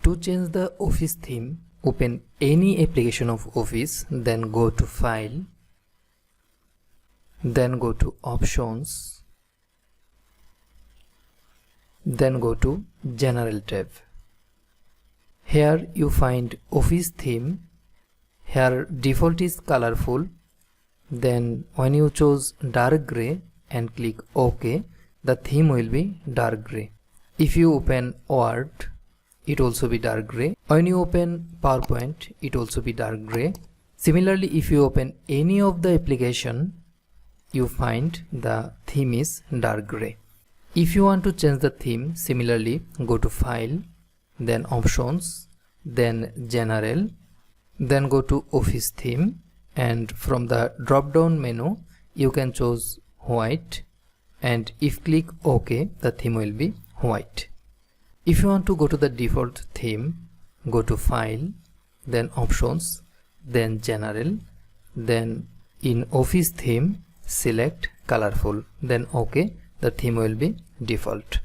To change the Office theme, open any application of Office, then go to File, then go to Options, then go to General tab. Here you find Office theme. Here default is colorful. Then when you choose dark gray and click OK, the theme will be dark gray. If you open Word, it also be dark gray. When you open PowerPoint, it also be dark gray. Similarly, if you open any of the application, you find the theme is dark gray. If you want to change the theme, similarly go to File, then Options, then General, then go to Office theme, and from the drop down menu you can choose white, and if click OK, the theme will be white. If you want to go to the default theme, go to File, then Options, then General, then in Office theme select colorful, then OK, the theme will be default.